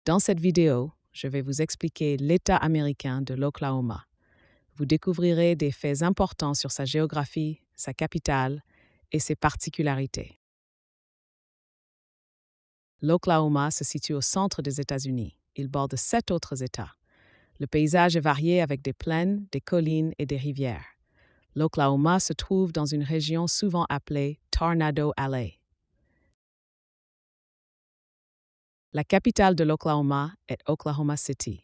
Dans cette vidéo, je vais vous expliquer l'État américain de l'Oklahoma. Vous découvrirez des faits importants sur sa géographie, sa capitale et ses particularités. L'Oklahoma se situe au centre des États-Unis. Il borde 7 autres États. Le paysage est varié avec des plaines, des collines et des rivières. L'Oklahoma se trouve dans une région souvent appelée Tornado Alley. La capitale de l'Oklahoma est Oklahoma City.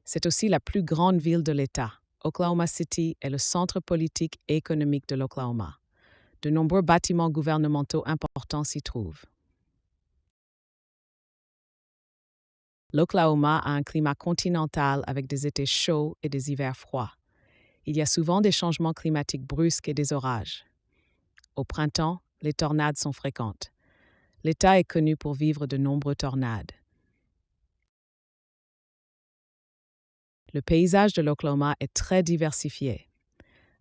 C'est aussi la plus grande ville de l'État. Oklahoma City est le centre politique et économique de l'Oklahoma. De nombreux bâtiments gouvernementaux importants s'y trouvent. L'Oklahoma a un climat continental avec des étés chauds et des hivers froids. Il y a souvent des changements climatiques brusques et des orages. Au printemps, les tornades sont fréquentes. L'État est connu pour vivre de nombreux tornades. Le paysage de l'Oklahoma est très diversifié.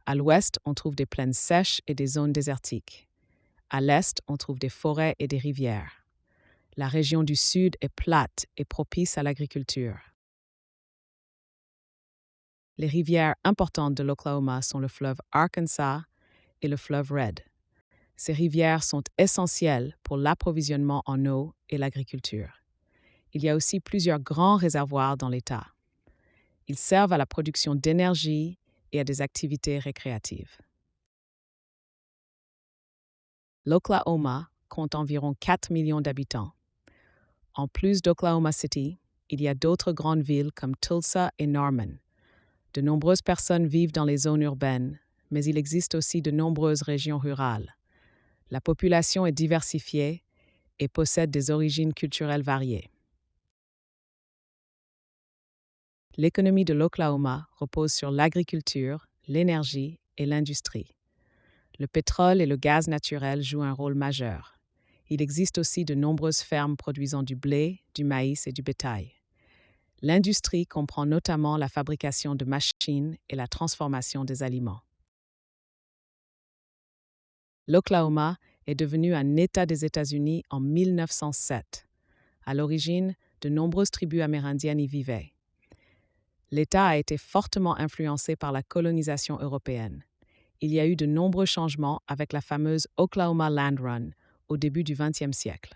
À l'ouest, on trouve des plaines sèches et des zones désertiques. À l'est, on trouve des forêts et des rivières. La région du sud est plate et propice à l'agriculture. Les rivières importantes de l'Oklahoma sont le fleuve Arkansas et le fleuve Red. Ces rivières sont essentielles pour l'approvisionnement en eau et l'agriculture. Il y a aussi plusieurs grands réservoirs dans l'État. Ils servent à la production d'énergie et à des activités récréatives. L'Oklahoma compte environ 4 millions d'habitants. En plus d'Oklahoma City, il y a d'autres grandes villes comme Tulsa et Norman. De nombreuses personnes vivent dans les zones urbaines, mais il existe aussi de nombreuses régions rurales. La population est diversifiée et possède des origines culturelles variées. L'économie de l'Oklahoma repose sur l'agriculture, l'énergie et l'industrie. Le pétrole et le gaz naturel jouent un rôle majeur. Il existe aussi de nombreuses fermes produisant du blé, du maïs et du bétail. L'industrie comprend notamment la fabrication de machines et la transformation des aliments. L'Oklahoma est devenu un État des États-Unis en 1907. À l'origine, de nombreuses tribus amérindiennes y vivaient. L'État a été fortement influencé par la colonisation européenne. Il y a eu de nombreux changements avec la fameuse Oklahoma Land Run au début du XXe siècle.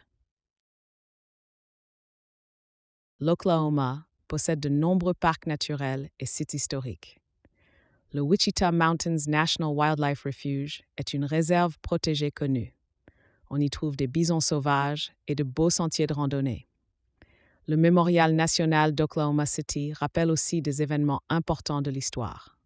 L'Oklahoma possède de nombreux parcs naturels et sites historiques. Le Wichita Mountains National Wildlife Refuge est une réserve protégée connue. On y trouve des bisons sauvages et de beaux sentiers de randonnée. Le Mémorial national d'Oklahoma City rappelle aussi des événements importants de l'histoire.